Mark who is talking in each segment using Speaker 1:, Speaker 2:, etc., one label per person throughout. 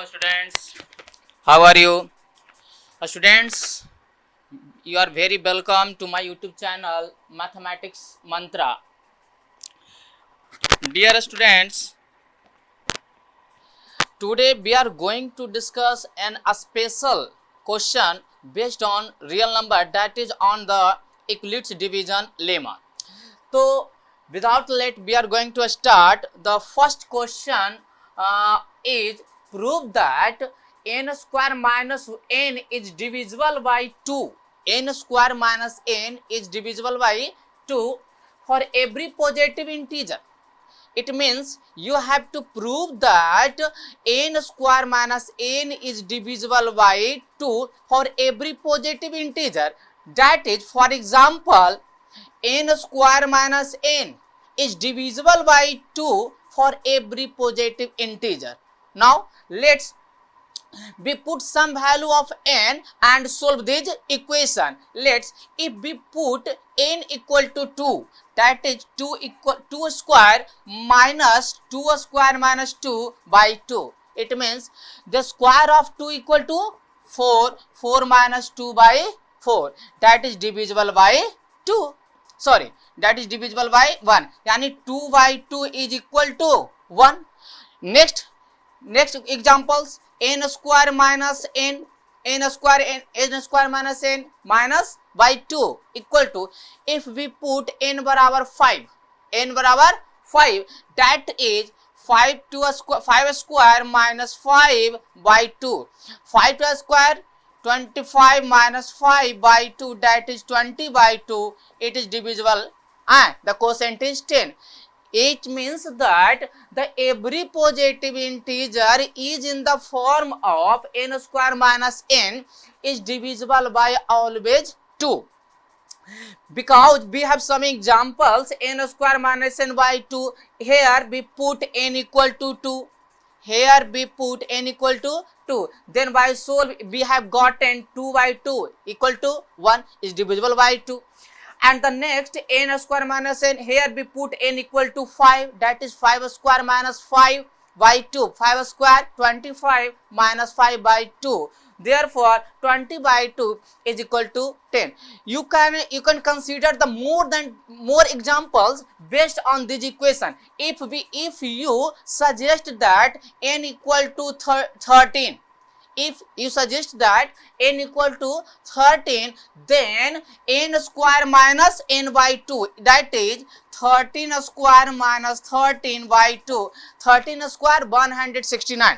Speaker 1: students. How are you? Students, you are very welcome to my YouTube channel Mathematics Mantra. Dear students, today we are going to discuss a special question based on real number, that is on the Euclid's division lemma. So without late, we are going to start. The first question is prove that n square minus n is divisible by 2. N square minus n is divisible by 2 for every positive integer. It means you have to prove that n square minus n is divisible by 2 for every positive integer. That is, for example, n square minus n is divisible by 2 for every positive integer. Now let's we put some value of n and solve this equation. If we put n equal to 2, that is 2 square minus 2 square minus 2 by 2. It means the square of 2 equal to 4, 4 minus 2 by 4, that is divisible by 2. Sorry, that is divisible by 1. Yani 2 by 2 is equal to 1. Next examples, n square minus n square minus n minus by 2 equal to, if we put n barabar 5, that is 5 square minus 5 by 2. 5 to a square 25 minus 5 by 2, that is 20 by 2. It is divisible and the quotient is 10. It means that the every positive integer is in the form of n square minus n is divisible by always 2. Because we have some examples, n square minus n by 2, here we put n equal to 2. Here we put n equal to 2. Then by solve we have gotten 2 by 2 equal to 1 is divisible by 2. And the next n square minus n, here we put n equal to 5, that is 5 square minus 5 by 2. 5 square 25 minus 5 by 2. Therefore 20 by 2 is equal to 10. You can consider the more examples based on this equation. If you suggest that n equal to 13, if you suggest that n equal to 13, then n square minus n by 2, that is 13 square minus 13 by 2. 13 square 169.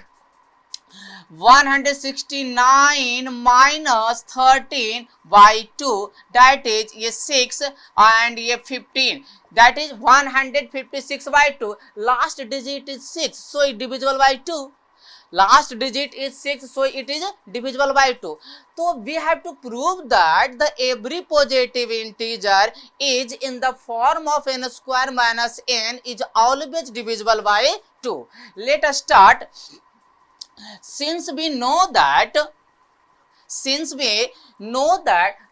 Speaker 1: 169 minus 13 by 2, that is 6 and 15, that is 156 by 2. Last digit is 6, so it divisible by 2. Last digit is 6, so it is divisible by 2. So we have to prove that the every positive integer is in the form of n square minus n is always divisible by 2. Let us start. Since we know that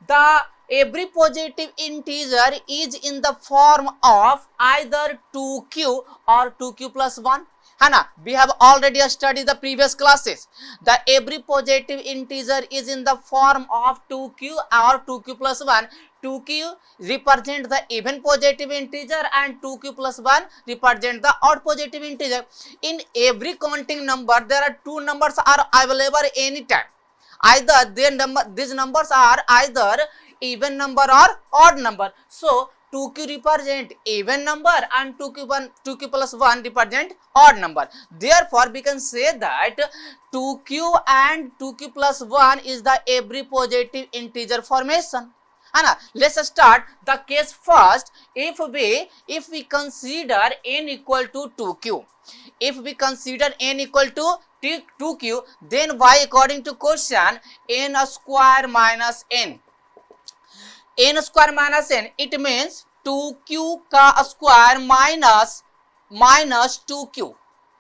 Speaker 1: the every positive integer is in the form of either 2q or 2q plus 1. We have already studied the previous classes. The every positive integer is in the form of 2q or 2q plus 1. 2q represent the even positive integer and 2q plus 1 represent the odd positive integer. In every counting number, there are two numbers are available anytime. Either these numbers are either even number or odd number. So 2q represent even number and 2q plus 1 represent odd number. Therefore, we can say that 2q and 2q plus 1 is the every positive integer formation. Let's start the case first. If we consider n equal to 2q, if we consider n equal to 2q, then y according to question n square minus n. n square minus n, it means 2q का square minus 2q.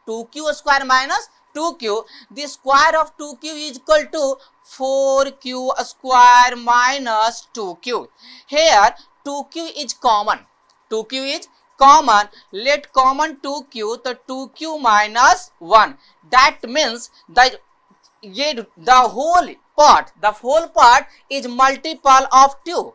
Speaker 1: 2q square minus 2q. The square of 2q is equal to 4q square minus 2q. Here 2q is common. 2q is common, let common 2q, the 2q minus 1. That means that the whole part is multiple of 2.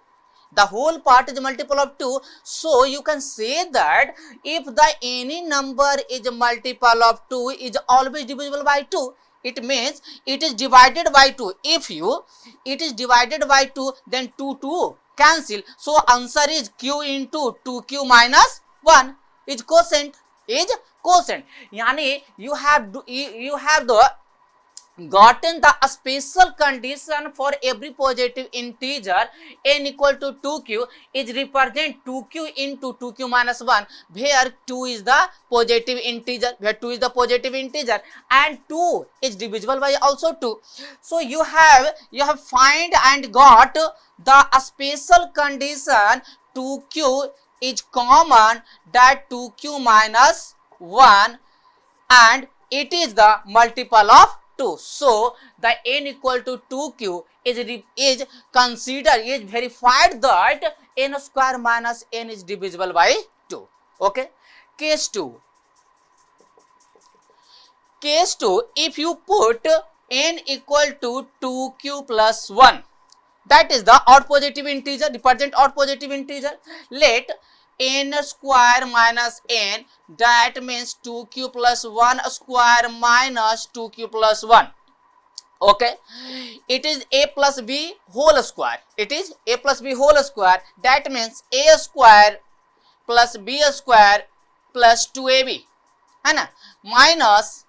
Speaker 1: The whole part is multiple of 2. So you can say that if the any number is multiple of 2 is always divisible by 2, it means it is divided by 2. If it is divided by 2, then 2 cancel. So answer is q into 2q minus 1 is quotient. Yani you have the gotten the special condition for every positive integer n equal to 2q is represent 2q into 2q minus 1, where 2 is the positive integer, and 2 is divisible by also 2. So you have find and got the special condition 2q is common, that 2q minus 1, and it is the multiple of 2. So the n equal to 2q is considered, is verified that n square minus n is divisible by 2. Okay. Case 2, if you put n equal to 2q plus 1, that is the odd positive integer, represent odd positive integer, let n square minus n, that means 2q plus 1 square minus 2q plus 1. Okay, it is a plus b whole square. That means a square plus b square plus 2ab, है ना, minus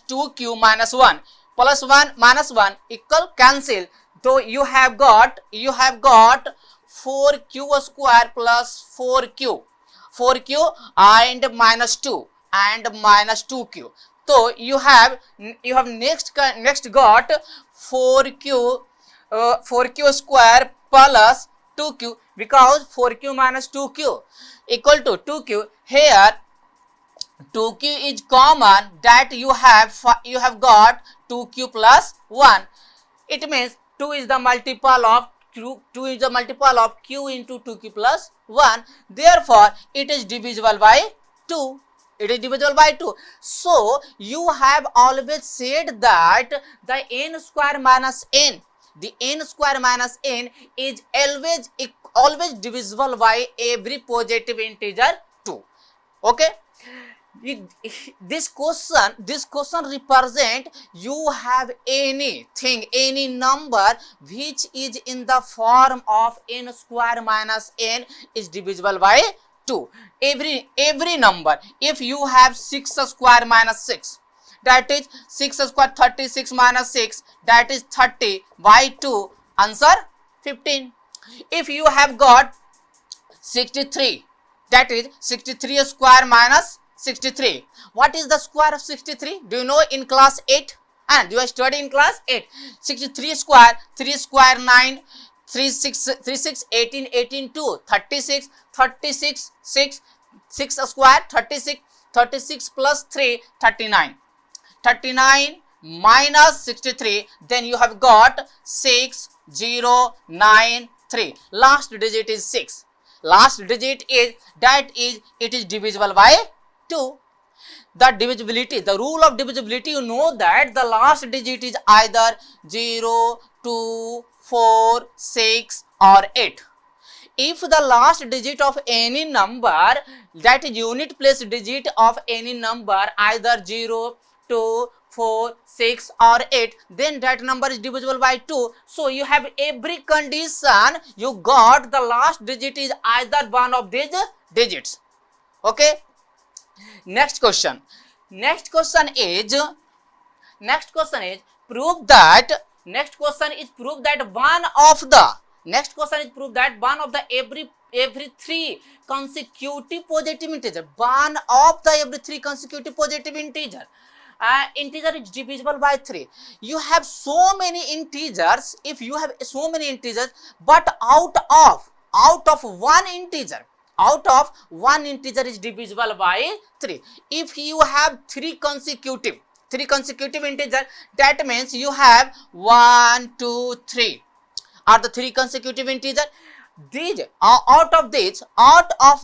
Speaker 1: 2q minus 1 plus 1 minus 1 equal cancel. So you have got 4q square plus 4q and minus 2 and minus 2q. So you have next got 4q square plus 2q, because 4q minus 2q equal to 2q. Here 2q is common, that you have got 2q plus 1. It means 2 is the multiple of q into 2q plus 1. Therefore it is divisible by 2. So you have always said that the n square minus n is always divisible by every positive integer 2. Okay. This question represent you have any number which is in the form of n square minus n is divisible by 2. Every number. If you have 6 square minus 6, that is 6 square 36 minus 6, that is 30 by 2, answer 15. If you have got 63, that is 63 square minus 63. What is the square of 63? Do you know in class 8? And you are studying in class 8. 63 square, 3 square 9, 3 6 18 18 2, 36 6 square 36 plus 3 39 minus 63, then you have got 6093. Last digit is 6. Last digit is it is divisible by 2. The rule of divisibility, you know that the last digit is either 0, 2, 4, 6 or 8. If the last digit of any number, that is unit place digit of any number, either 0, 2, 4, 6 or 8, then that number is divisible by 2. So you have every condition, you got the last digit is either one of these digits. Okay. Next question is prove that every 3 consecutive positive integer, integer is divisible by 3. You have so many integers. If you have so many integers, but out of one integer is divisible by 3. If you have 3 consecutive integer, that means you have 1 2 3 are the 3 consecutive integer. these out of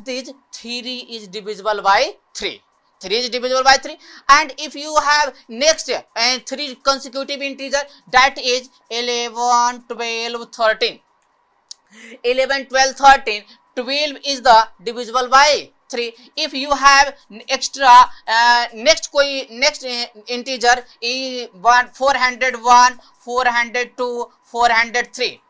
Speaker 1: these 3 is divisible by 3. 3 is divisible by 3, and if you have next 3 consecutive integer, that is 11, 12, 13. 11, 12, 13, 12 is the divisible by 3. If you have extra next integer is 401, 402, 403,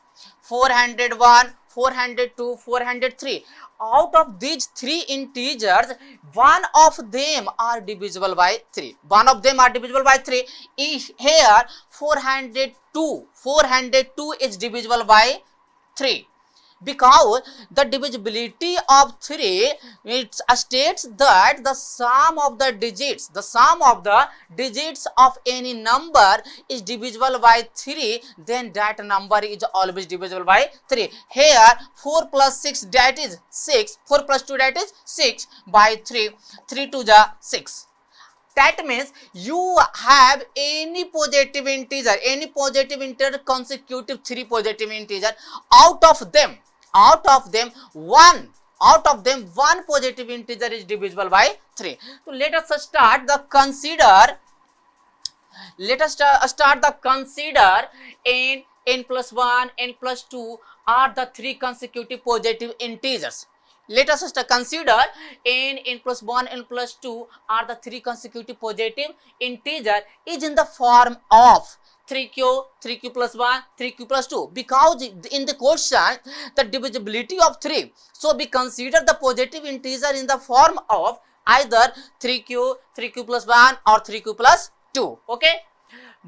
Speaker 1: 401, 402, 403. Out of these 3 integers, one of them are divisible by 3. One of them are divisible by 3. Here 402 is divisible by 3, because the divisibility of 3, it states that the sum of the digits of any number is divisible by 3, then that number is always divisible by 3. Here 4 plus 6, that is 6, 4 plus 2, that is 6 by 3, 3 to the 6. That means you have any positive integer, consecutive 3 positive integer, out of them one positive integer is divisible by 3. So let us start the consider n plus 1, n plus 2 are the 3 consecutive positive integers. Let us consider n plus 1, n plus 2 are the 3 consecutive positive integer is in the form of 3q plus 1, 3q plus 2, because in the question the divisibility of 3, so we consider the positive integer in the form of either 3q plus 1 or 3q plus 2. Okay,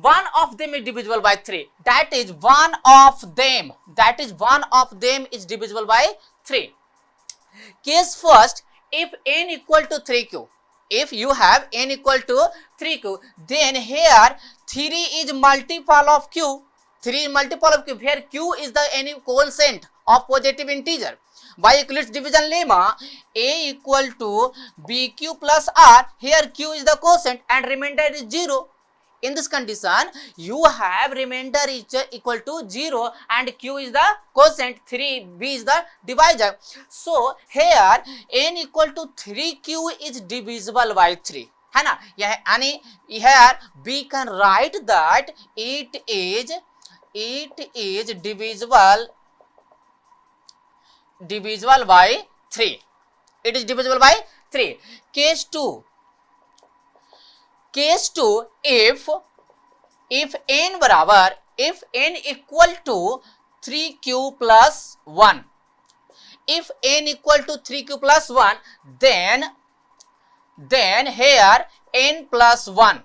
Speaker 1: one of them is divisible by 3, that is one of them is divisible by 3. Case first, if n equal to 3q, if you have n equal to 3q, then here 3 is multiple of q, where q is the any quotient of positive integer. By Euclid's division lemma, a equal to bq plus r, here q is the quotient and remainder is 0. In this condition, you have remainder is equal to 0 and q is the quotient, 3b is the divisor. So here n equal to 3q is divisible by 3. है ना, here we can write that it is divisible by 3. It is divisible by 3. Case 2, if n equal to 3q plus 1, if n equal to 3q plus 1, then here n plus 1,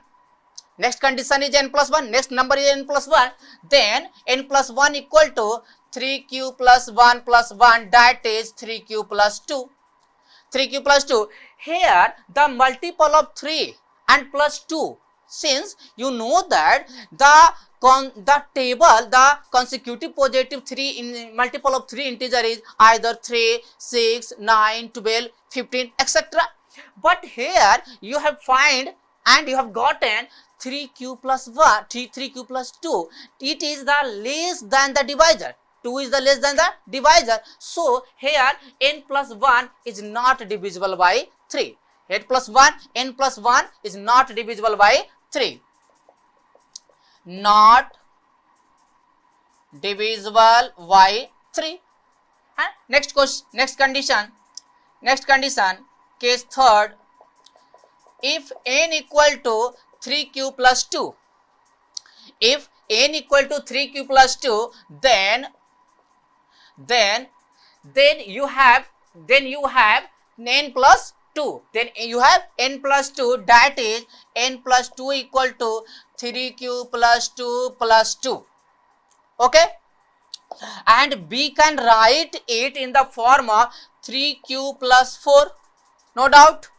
Speaker 1: next condition is n plus 1, next number is n plus 1, then n plus 1 equal to 3q plus 1 plus 1, that is 3q plus 2. 3q plus 2, here the multiple of 3 and plus 2, since you know that the consecutive positive 3 in multiple of 3 integer is either 3, 6, 9, 12, 15, etc. But here you have find and you have gotten 3q plus 1, 3q plus 2, it is the less than the divisor. 2 is the less than the divisor. So here n plus 1 is not divisible by 3. n plus 1 is not divisible by 3. Not divisible by 3. Next question, next condition, case third, if n equal to 3q plus 2, if n equal to 3q plus 2, then you have n plus 2, then you have n plus 2, that is n plus 2 equal to 3q plus 2 plus 2. Okay, and we can write it in the form of 3q plus 4, no doubt.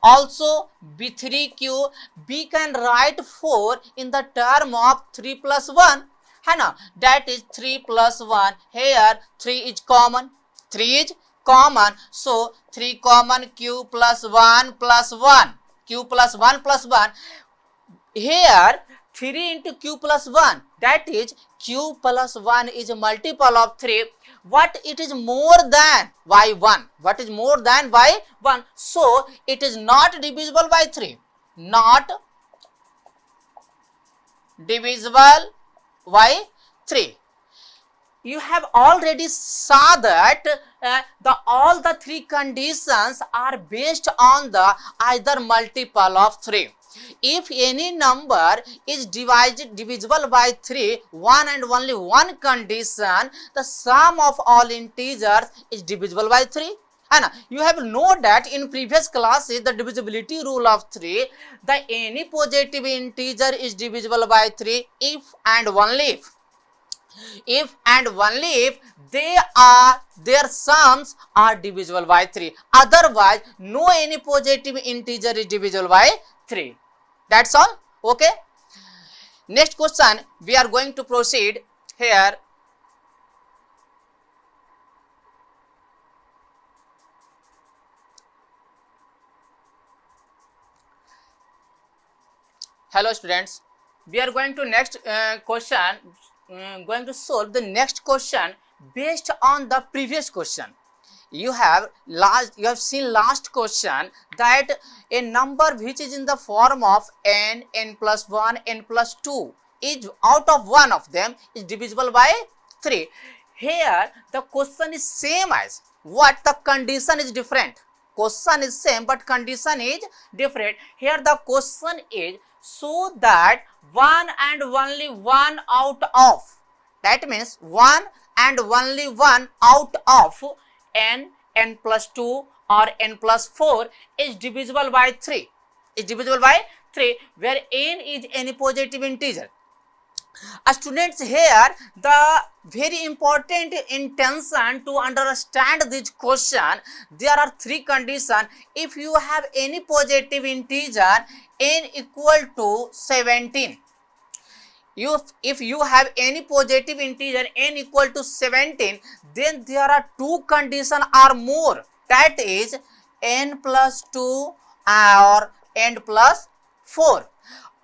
Speaker 1: Also b3q, we can write 4 in the term of 3 plus 1, है ना, that is 3 plus 1. Here 3 is common, so 3 common, q plus 1 plus 1, here 3 into q plus 1, that is q plus 1 is a multiple of 3, what it is more than y1, what is more than y1, so it is not divisible by 3, not divisible by 3. You have already saw that all the three conditions are based on the either multiple of 3. If any number is divisible by 3, one and only one condition, the sum of all integers is divisible by 3. And you have known that in previous classes the divisibility rule of 3, the any positive integer is divisible by 3 if and only if their sums are divisible by 3, otherwise no any positive integer is divisible by 3. That's all. Okay, next question we are going to proceed here. Hello students, we are going to next question, going to solve the next question based on the previous question. You have seen last question that a number which is in the form of n plus 1, n plus 2 is out of one of them is divisible by 3. Here the question is same as what, the condition is different. Question is same but condition is different. Here the question is so that one and only one out of, that means one and only one out of n plus 2 or n plus 4 is divisible by 3, where n is any positive integer. Students, here the very important intention to understand this question, there are three conditions. If you have any positive integer n equal to 17, if you have any positive integer n equal to 17, then there are two conditions or more, that is n plus 2 or n plus 4.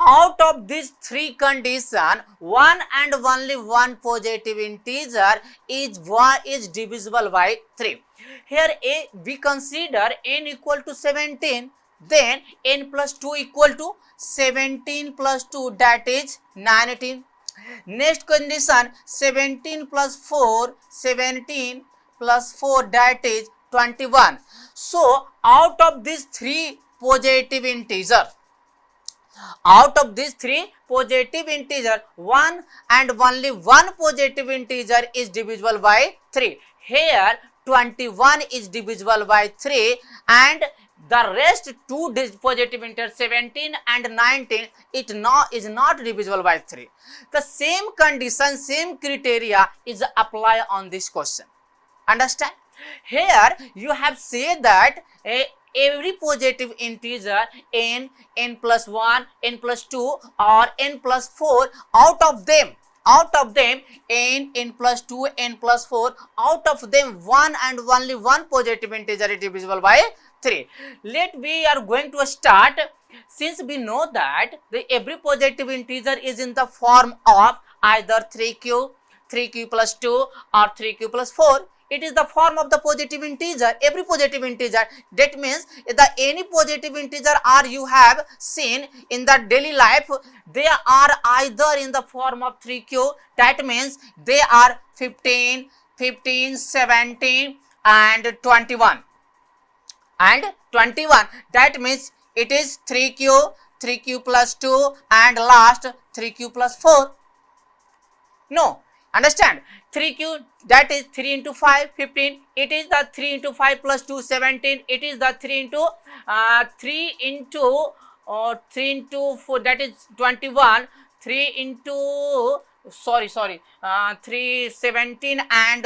Speaker 1: Out of these three conditions, one and only one positive integer is divisible by 3. Here we consider n equal to 17, then n plus 2 equal to 17 plus 2, that is 19. Next condition, 17 plus 4, that is 21. So out of these three positive integer, one and only one positive integer is divisible by 3. Here 21 is divisible by 3 and the rest two positive integers 17 and 19 is not divisible by 3. The same condition, same criteria is applied on this question. Understand? Here you have said that every positive integer n plus 1, n plus 2 or n plus 4, out of them n plus 2, n plus 4, out of them one and only one positive integer is divisible by 3. We are going to start. Since we know that every positive integer is in the form of either 3q plus 2 or 3q plus 4, it is the form of the positive integer, every positive integer. That means any positive integer or you have seen in the daily life, they are either in the form of 3q, that means they are 15, 17 and 21. That means it is 3q plus 2 and last 3q plus 4. No, understand? 3q, that is 3 into 5, 15. It is the 3 into 5 plus 2, 17. It is the 3 into 4, that is 21. 3 into 3 17 and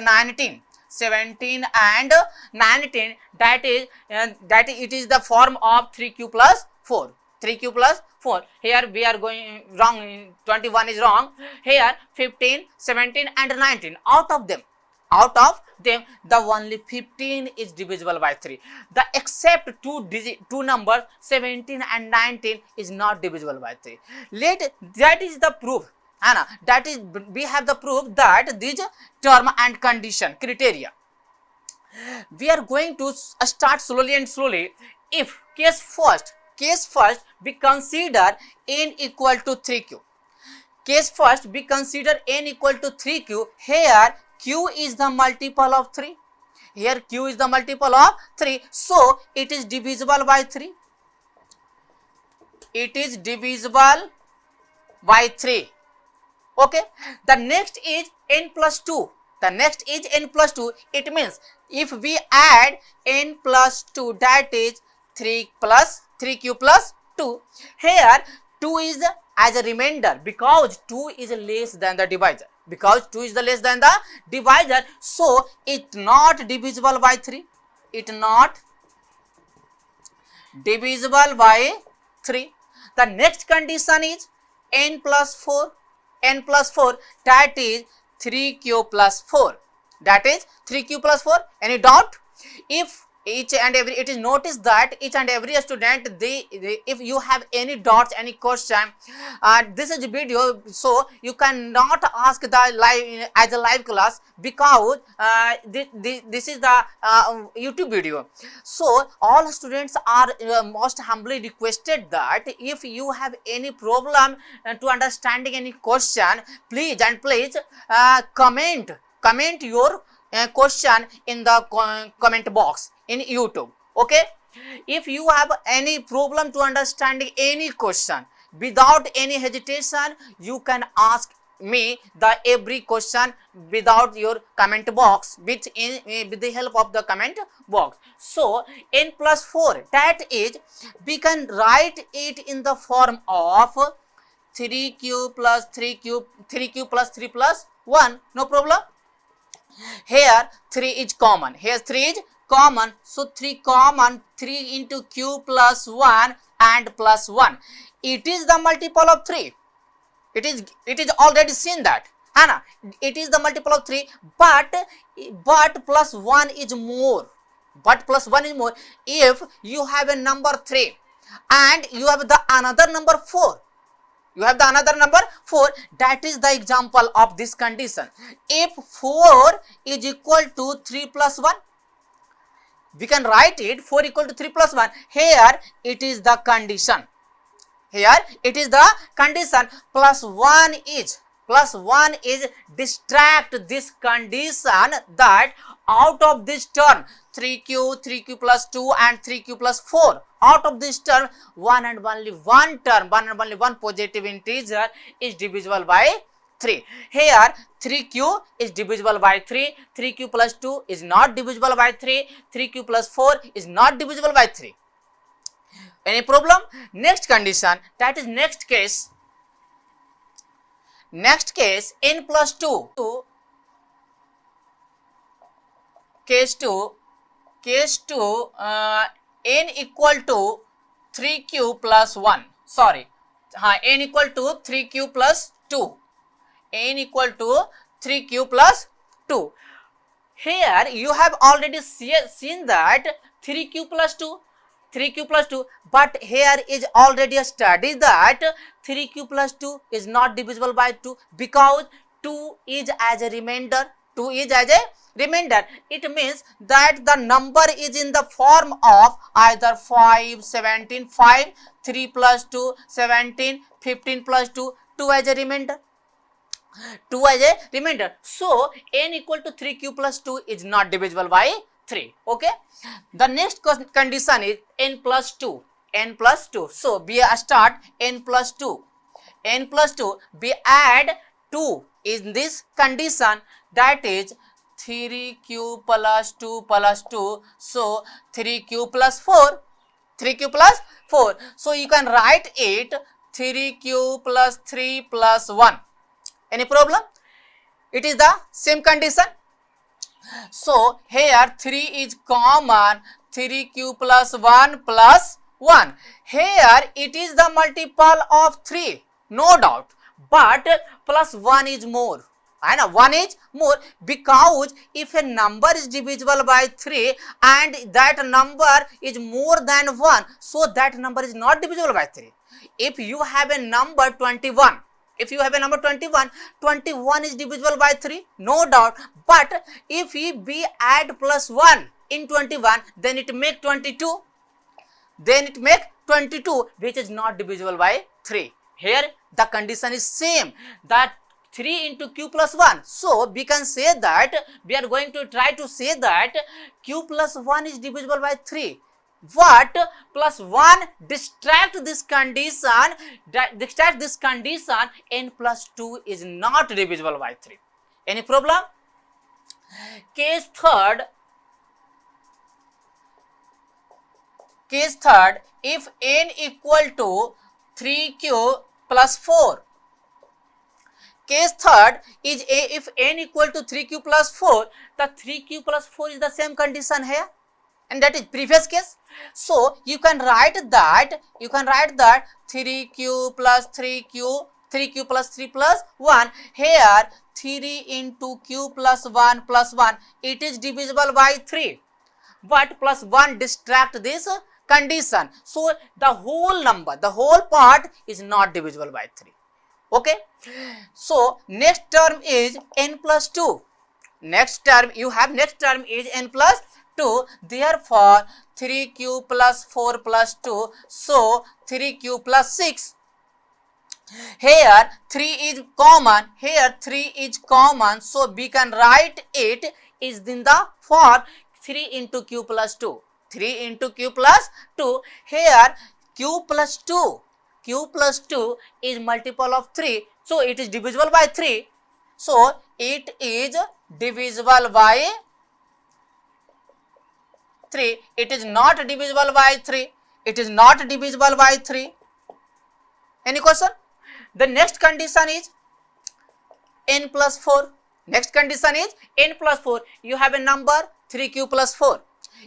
Speaker 1: 19. 17 and 19, that is it is the form of 3q plus 4. 3q plus 4. Here we are going wrong, 21 is wrong. Here 15, 17 and 19, out of them Out of them, the only 15 is divisible by 3. The except two numbers 17 and 19 is not divisible by 3. That is the proof. Anna, that is, we have the proof that these term and condition criteria. We are going to start slowly and slowly. If case first, we consider n equal to 3q. Case first, we consider n equal to 3q. Here q is the multiple of 3. Here q is the multiple of 3. So it is divisible by 3. It is divisible by 3. Okay. The next is n plus 2. The next is n plus 2. It means if we add n plus 2, that is 3q plus 2. Here 2 is as a remainder because 2 is less than the divisor. Because 2 is the less than the divisor, so it not divisible by 3. It not divisible by 3. The next condition is n plus 4. N plus 4, that is 3q plus 4. That is 3q plus 4. Any doubt? If each and every, it is noticed that each and every student, if you have any doubts, any question, this is a video, so you cannot ask the live as a live class because this is the YouTube video. So all students are most humbly requested that if you have any problem to understanding any question, please comment your question in the comment box in YouTube. Okay, if you have any problem to understanding any question, without any hesitation you can ask me the every question without your comment box with the help of the comment box. So n plus 4, that is, we can write it in the form of 3q plus 3q plus 3 plus 1. No problem. Here 3 is common. Here 3 is common. So 3 common, 3 into q plus 1 and plus 1. It is the multiple of 3. It is already seen that. Hannah, it is the multiple of 3, but plus 1 is more. But plus 1 is more. If you have a number 3 and you have the another number 4. You have the another number 4. That is the example of this condition. If 4 is equal to 3 plus 1, we can write it 4 equal to 3 plus 1. Here it is the condition. Here it is the condition. Plus 1 is distract this condition that out of this term 3q plus 2 and 3q plus 4, out of this term one and only one positive integer is divisible by 3. Here 3q is divisible by 3, 3q plus 2 is not divisible by 3, 3q plus 4 is not divisible by 3. Any problem? Next condition, that is next case. Next case, n plus 2. Case 2, n equal to 3q plus 1. Sorry, n equal to 3q plus 2. N equal to 3q plus 2. Here you have already seen that 3q plus 2. But here is already a study that 3q plus 2 is not divisible by 2 because 2 is as a remainder. It means that the number is in the form of either 5, 17, 5, 3 plus 2, 17, 15 plus 2, 2 as a remainder. So n equal to 3q plus 2 is not divisible by 3. Okay. The next condition is n plus 2. So we start n plus 2. We add 2 in this condition, that is 3q plus 2. So 3q plus 4. So you can write it 3q plus 3 plus 1. Any problem? It is the same condition. So here 3 is common, 3q plus 1 plus 1. Here it is the multiple of 3, no doubt, but plus 1 is more. है ना, 1 is more, because if a number is divisible by 3 and that number is more than 1, so that number is not divisible by 3. If you have a number 21, if you have a number 21, 21 is divisible by 3, no doubt, but if we add plus 1 in 21, then it make 22, which is not divisible by 3. Here the condition is same, that 3 into q plus 1. So we can say that, we are going to try to say that q plus 1 is divisible by 3. What? Plus 1 distract this condition, n plus 2 is not divisible by 3. Any problem? Case third, if n equal to 3q plus 4. Case third is if n equal to 3q plus 4, the 3q plus 4 is the same condition here, and that is previous case. So you can write that 3q plus 3q plus 3 plus 1, here 3 into q plus 1, it is divisible by 3, but plus 1 distract this condition, so the whole number, the whole part is not divisible by 3. Okay, so next term is n plus 2. Next term is n plus 2, therefore 3q plus 4 plus 2, so 3q plus 6. Here 3 is common, so we can write it is in the form 3 into q plus 2. 3 into q plus 2, here q plus 2 is multiple of 3, so it is divisible by 3, so it is divisible by 3, it is not divisible by 3, Any question? The next condition is n plus 4. You have a number 3q plus 4.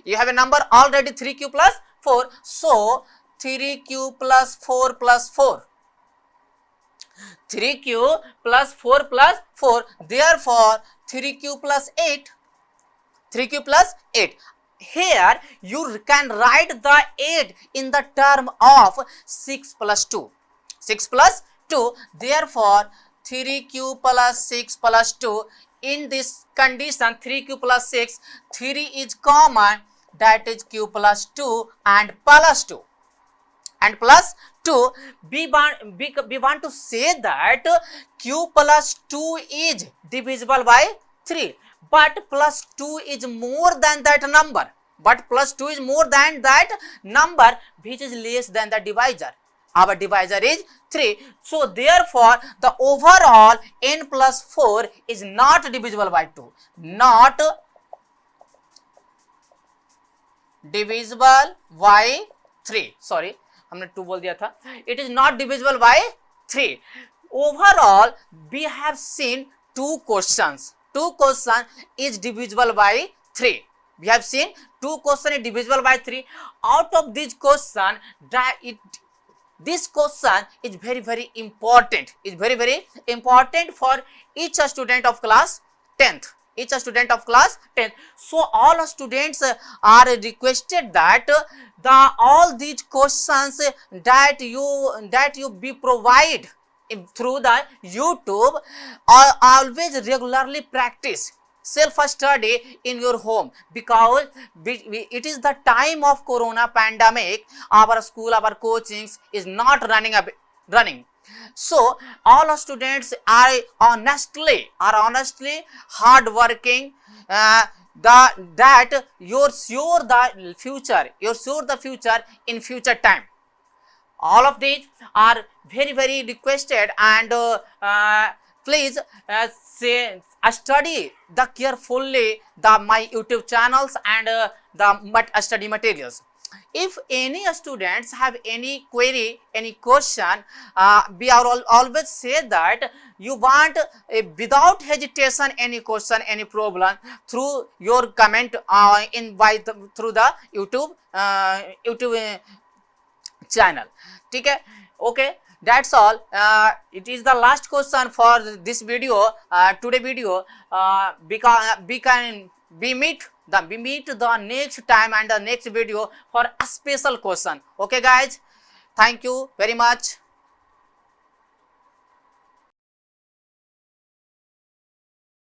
Speaker 1: You have a number already 3q plus 4. So 3q plus 4 plus 4. 3q plus 4 plus 4. Therefore 3q plus 8. Here you can write the 8 in the term of 6 plus 2. Therefore 3q plus 6 plus 2. In this condition 3q plus 6, 3 is common, that is q plus 2 and plus 2. We want to say that q plus 2 is divisible by 3, but plus 2 is more than that number. Which is less than the divisor. Our divisor is 3. So therefore the overall n plus 4 is not divisible by 2. Not divisible by 3. Sorry, हमने 2 बोल दिया था. It is not divisible by 3. Overall we have seen 2 questions. 2 questions is divisible by 3. We have seen 2 questions is divisible by 3. Out of this question, this question is very important. It's very important for each student of class 10th. So all students are requested that all these questions that you be provide through the YouTube, always regularly practice self-study in your home, because it is the time of corona pandemic. Our school, our coachings is not running. So all students are honestly hard working, that you're sure the future in future time. All of these are very requested, and please study carefully my YouTube channels and the study materials. If any students have any query, any question, we are always say that you want without hesitation any question, any problem, through your comment through the YouTube channel. ठीक है? Okay. That's all. It is the last question for this video, today video. Because we meet the next time and the next video for a special question. Okay, guys. Thank you very much.